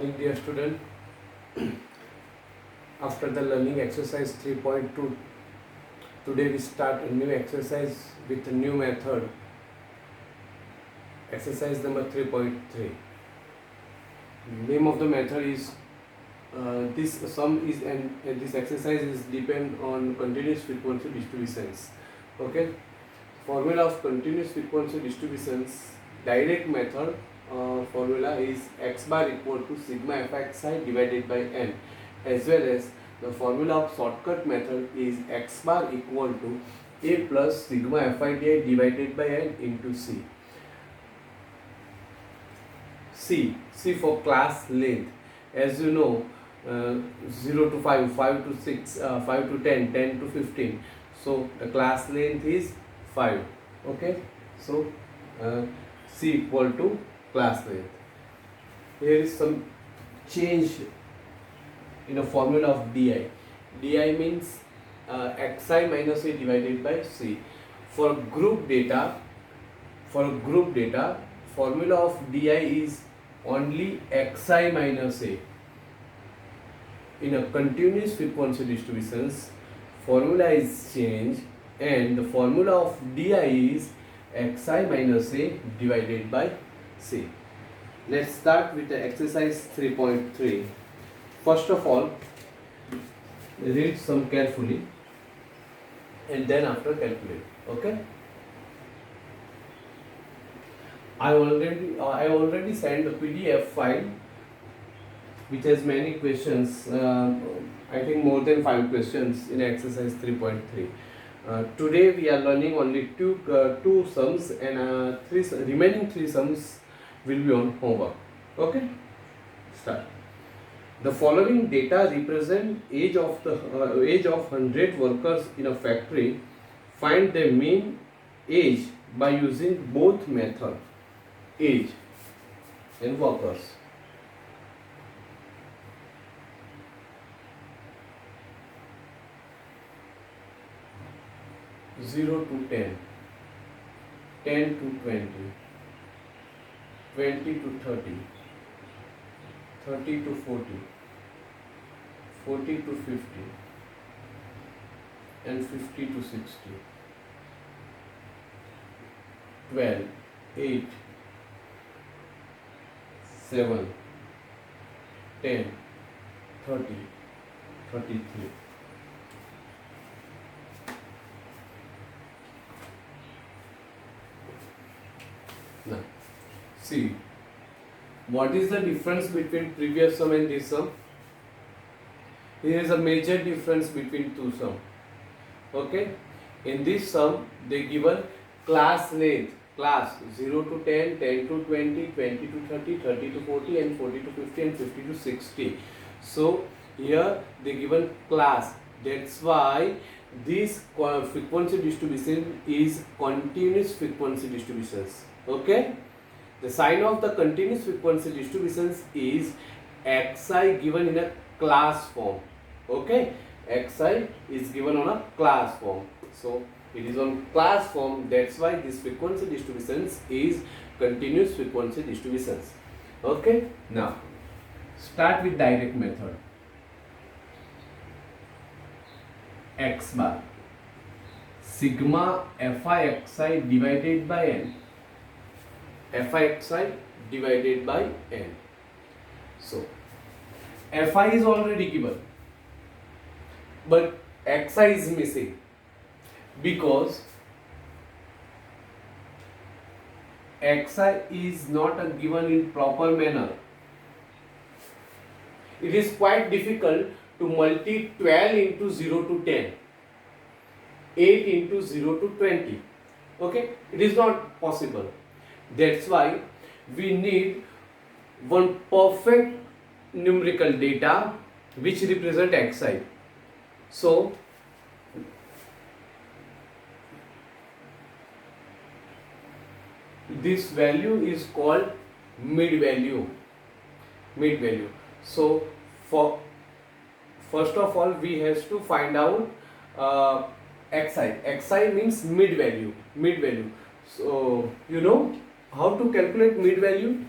morning, dear student. After the learning exercise 3.2, today we start a new exercise with a new method. Exercise number 3.3. Name of the method is this sum is and this exercise is depend on continuous frequency distributions. Okay. Formula of continuous frequency distributions, direct method. Formula is x bar equal to sigma fxi divided by n, as well as the formula of shortcut method is x bar equal to a plus sigma fidi divided by n into c. C for class length. As you know, 0 to 5, 5 to 6, 5 to 10, 10 to 15. So the class length is 5. Okay. So C equal to class length. Here is some change in a formula of di. Di means xi minus a divided by c. For group data, formula of di is only xi minus a. In a continuous frequency distributions, formula is changed and the formula of di is xi minus a divided by c. Let's start with the exercise 3.3. First of all, read some carefully and then after calculate. Okay. I already sent a PDF file which has many questions. I think more than 5 questions in exercise 3.3. Today we are learning only two sums and remaining 3 sums will be on homework. Okay. Start. The following data represent age of 100 workers in a factory. Find the mean age by using both method, age and workers. Zero to 10, 10 to 20, 20 to 30, 30 to 40, 40 to 50, and 50 to 60. 12, 8, 7, 10, 30, 33. Now, see, what is the difference between previous sum and this sum? Here is a major difference between two sum. Okay, in this sum they given class length, class 0 to 10, 10 to 20, 20 to 30, 30 to 40, and 40 to 50, and 50 to 60. So here they given class. That's why this frequency distribution is continuous frequency distributions. Okay, the sign of the continuous frequency distributions is xi given in a class form. Okay, xi is given on a class form. So it is on class form. That's why this frequency distributions is continuous frequency distributions. Okay, now start with direct method. X bar sigma fi divided by n. Fi divided by n. So fi is already given, but xi is missing because xi is not given in proper manner. It is quite difficult to multiply 12 into 0 to 10, 8 into 0 to 20. Okay, it is not possible. That's why we need one perfect numerical data which represent xi. So this value is called mid value. So for first of all we have to find out xi means mid value. So you know how to calculate mid value?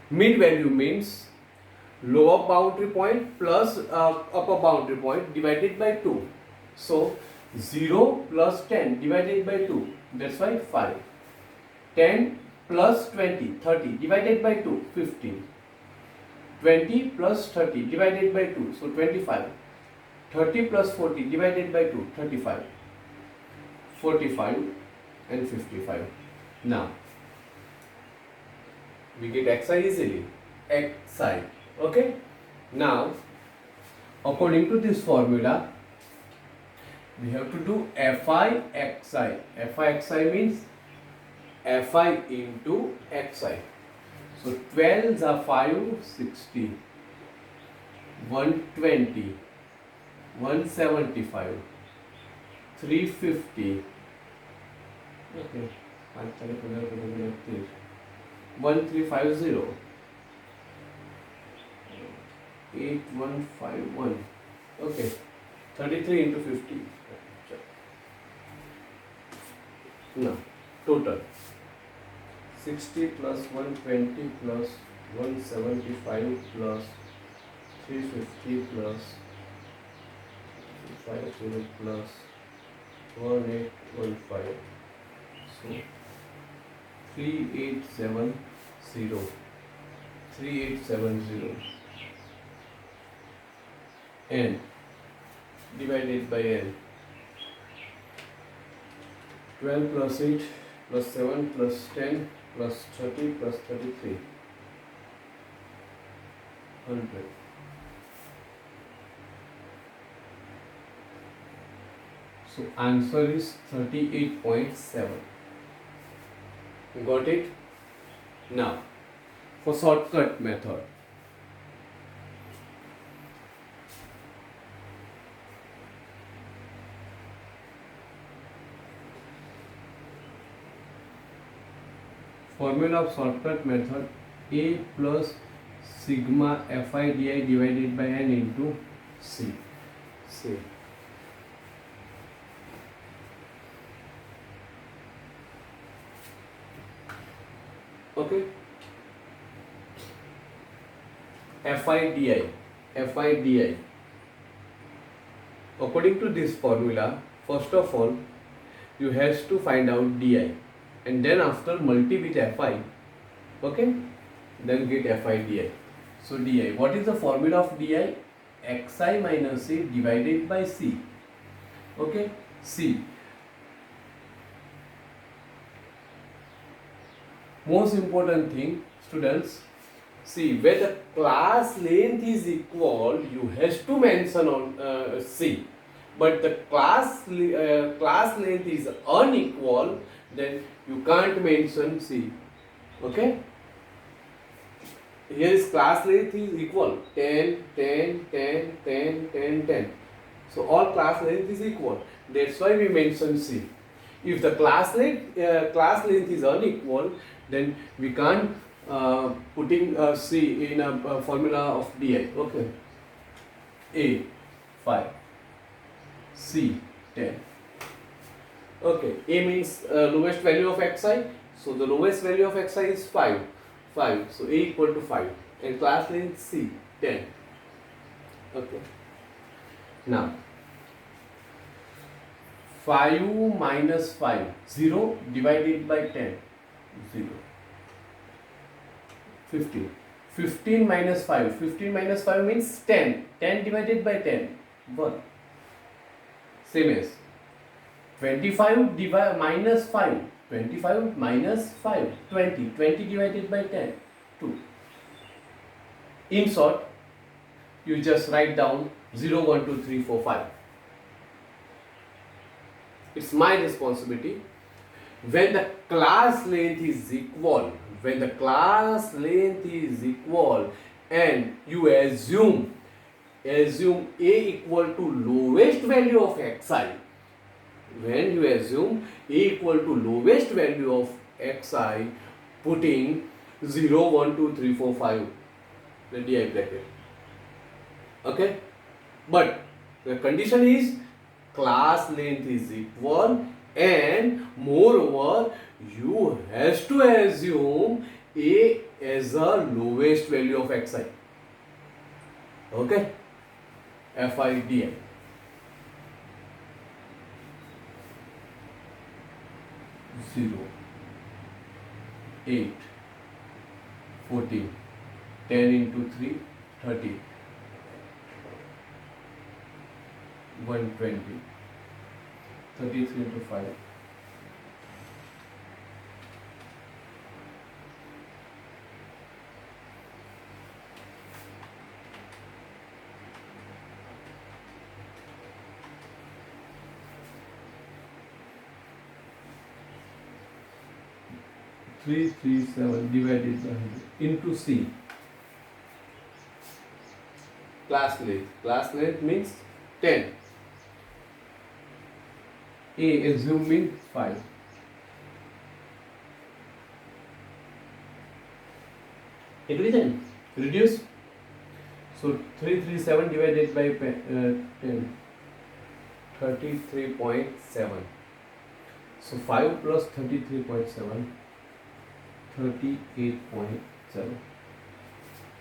Mid value means lower boundary point plus upper boundary point divided by 2. So 0 plus 10 divided by 2, that's why 5. 10 plus 20, 30 divided by 2, 15. 20 plus 30 divided by 2, so 25. 30 plus 40 divided by 2, 35. 45 and 55. Now we get xi easily. Xi. Okay. Now according to this formula, we have to do fi xi. Fi xi means fi into xi. So 12s are 5, 60, 120, 175, 350. Okay. 1350, 8151. Okay. 33 into 50. Now, total 60 plus 120 plus 175 plus 350 plus 50 plus 1815. So 3870. 3870 n divided by n. 12 plus 8 plus 7 plus 10 plus 30 plus 33. 100. So answer is 38.7. Got it? Now for shortcut method. Formula of shortcut method: A plus sigma fi di divided by n into c. C. Okay. Fi di. According to this formula, first of all, you have to find out di, and then after multi with fi, okay, then get fi di. So di, what is the formula of di? Xi minus c divided by c. Okay, c. Most important thing, students, see, where the class length is equal, you have to mention on c. But the class length is unequal, then you can't mention c. Okay? Here is class length is equal 10, 10, 10, 10, 10, 10. So all class length is equal. That's why we mention c. If the class length is unequal, then we can't putting c in a formula of di. Okay. A 5, C 10. Okay. A means lowest value of xi. So the lowest value of xi is 5. 5. So A equal to 5. And class length C 10. Okay. Now 5 minus 5, 0 divided by 10, 0. 15. 15 minus 5, 15 minus 5 means 10. 10 divided by 10, 1. Same as 25 minus 5, 25 minus 5, 20. 20 divided by 10, 2. In short, you just write down 0, 1, 2, 3, 4, 5. It's my responsibility. When the class length is equal, and you assume A equal to lowest value of xi, when you assume A equal to lowest value of xi, putting 0, 1, 2, 3, 4, 5, the di bracket. Okay? But the condition is class length is equal, and moreover you have to assume A as a lowest value of xi. Okay, fi di. 0, 8, 14, 10 into 3, 30, 120, 33 into 5. 337 divided by 100 into C. Class length. Class length means 10. A assuming 5. Agree then? Reduce. So 337 divided by 10. 33.7. So 5 plus 33.7. 38.7.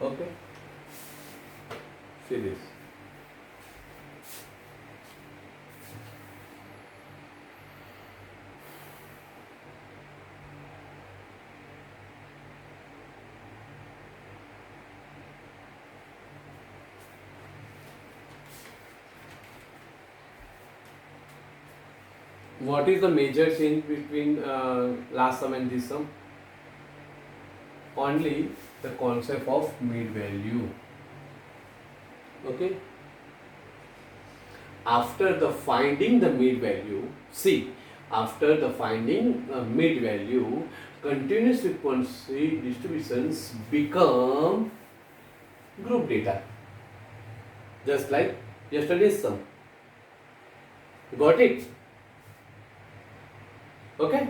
Okay. See this. What is the major change between last sum and this sum? Only the concept of mid value. Okay. After the finding the mid value, see, after the finding mid value, continuous frequency distributions become group data. Just like yesterday's sum. Got it? Okay.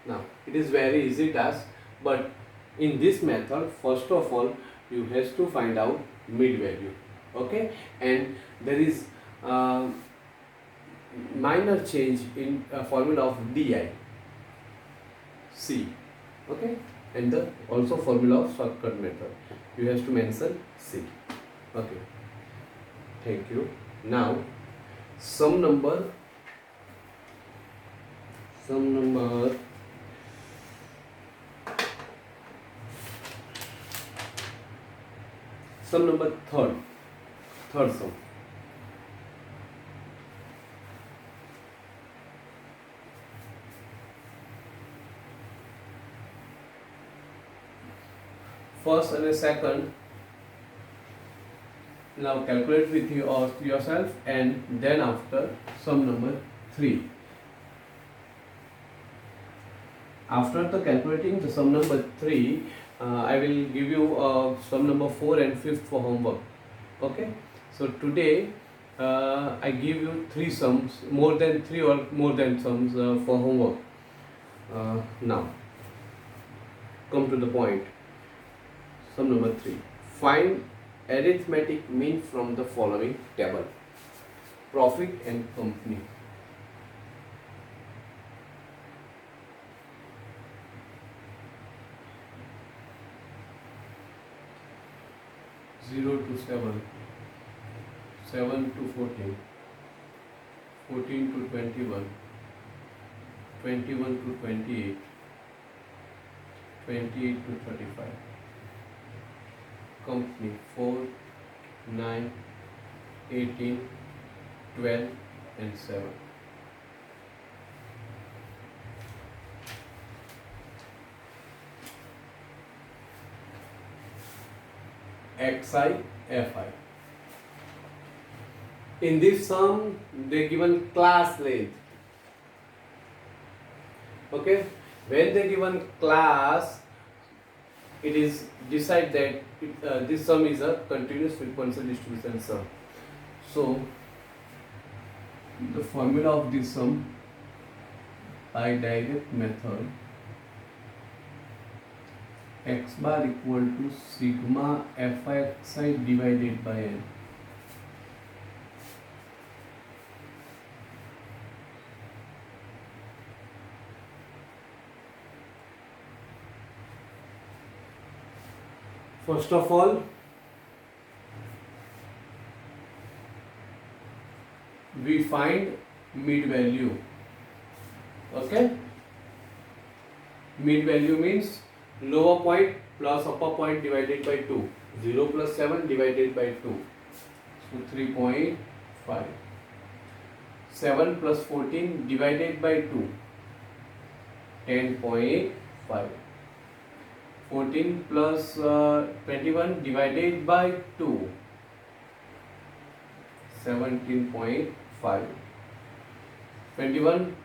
Now it is very easy task, but in this method, first of all, you have to find out mid value. Okay, and there is minor change in formula of di. C. Okay, and the also formula of shortcut method. You have to mention C. Okay. Thank you. Now, sum number. Sum number third sum. First and a second. Now calculate with yourself, and then after sum number 3. After the calculating the sum number 3, I will give you sum number 4 and 5th for homework. Okay. So today I give you 3 sums, more than 3 or more than sums for homework. Now come to the point. Sum number 3. Find arithmetic mean from the following table. Profit and company. Zero to 7, 7 to 14, 14 to 21, 21 to 28, 28 to 35. Company 4, 9, 18, 12 and 7. XI, FI. In this sum, they given class length. Okay, when they given class, it is decide that this sum is a continuous frequency distribution sum. So the formula of this sum by direct method, x bar equal to sigma fi divided by n. First of all, we find mid value. Okay, mid value means lower point plus upper point divided by 2. 0 plus 7 divided by 2, so 3.5. 7 plus 14 divided by 2, 10.5. 14 plus 21 divided by 2, 17.5. 21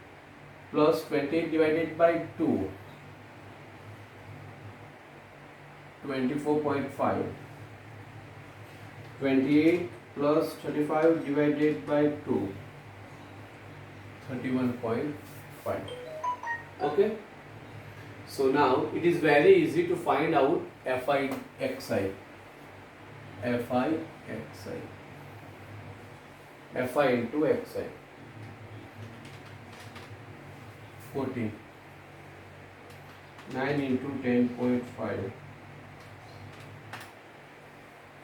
plus 20 divided by 2, 24.5. 28 plus 35 divided by 2, 31.5. Okay, so now it is very easy to find out Fi xi. Fi xi. Fi into xi. 14. 9 into 10.5.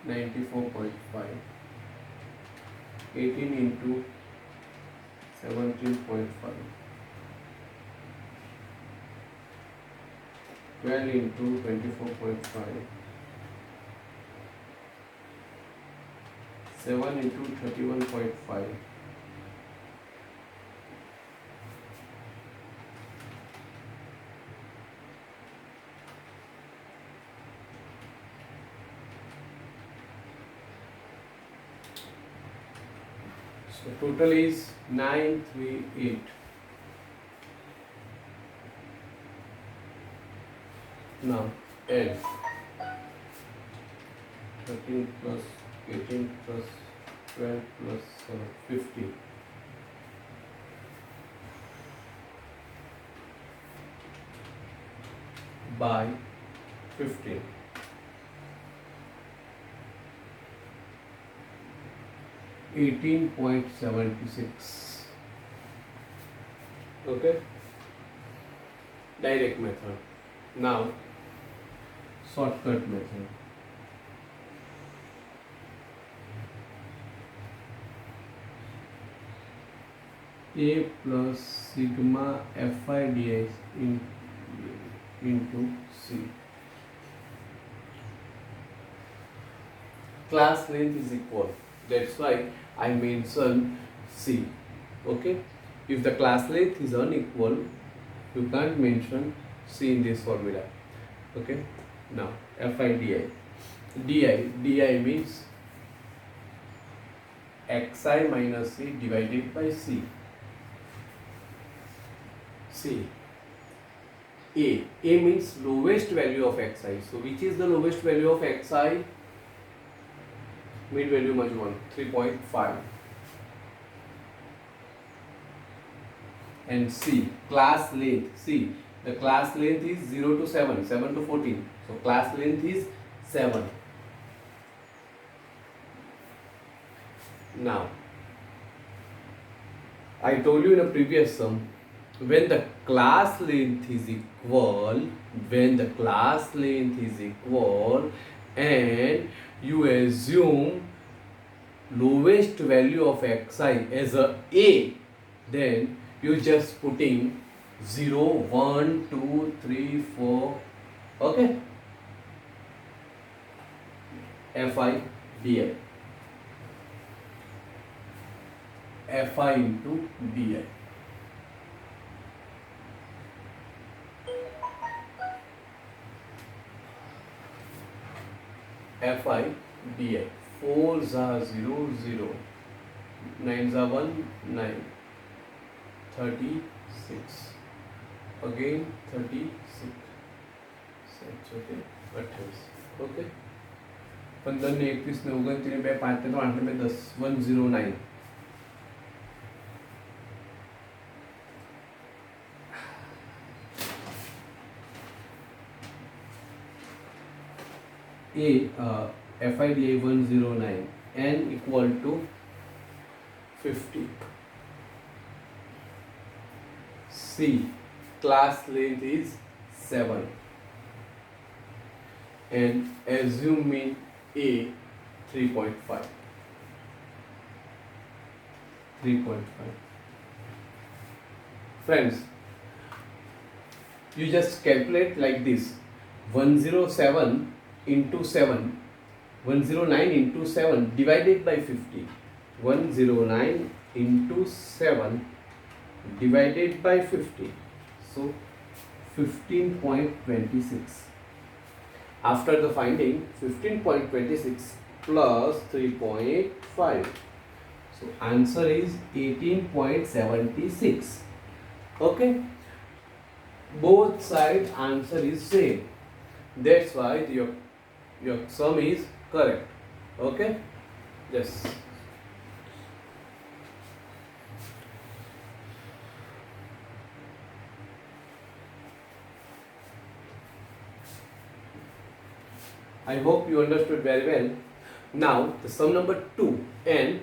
94.5. 18 into 17.5. 12 into 24.5. 7 into 31.5. 'So total is 938. Now add 13 plus 18 plus 12 plus 50. By 15. $18.76. Okay, direct method. Now shortcut method. A plus sigma Fi ds into C. Class length is equal. That's why I mention C. Okay. If the class length is unequal, you can't mention C in this formula. Okay. Now Fi di. Di means xi minus C divided by C. C. A means lowest value of xi. So which is the lowest value of xi? Mid value much 1, 3.5. And C, class length. C, the class length is 0 to 7, 7 to 14. So class length is 7. Now, I told you in a previous sum, when the class length is equal, and you assume lowest value of xi as a, then you just putting 0, 1, 2, 3, 4. Okay, Fi di. Fi into di. Fi di. 4s are 0, 0. 9s are 1, 9. 36. Again 36. Okay. 28. Okay. 15 ને 31 ને 29 ને 2 5 ને 3 8 ને 10 109. Fi di 109. N equal to 50. C, class length is 7. and assume mean A 3.5. 3.5. Friends, you just calculate like this: 107 into 7, 109 into 7 divided by 50. 109 into 7 divided by 50. So 15.26. After the finding, 15.26 plus 3.5. So answer is 18.76. Okay. Both side answer is same. That's why your sum is correct. Okay. Yes. I hope you understood very well. Now the sum number 2, and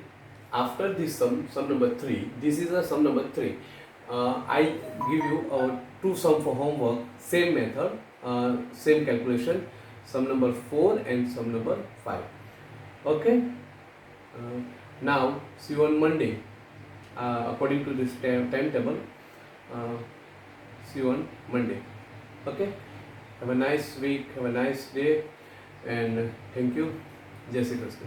after this sum number 3, this is a sum number 3. I give you two sum for homework, same method, same calculation, sum number 4 and sum number 5. Okay. Now see you on Monday. According to this timetable, see you on Monday. Okay. Have a nice week. Have a nice day. And thank you. Jai Shri Krishna.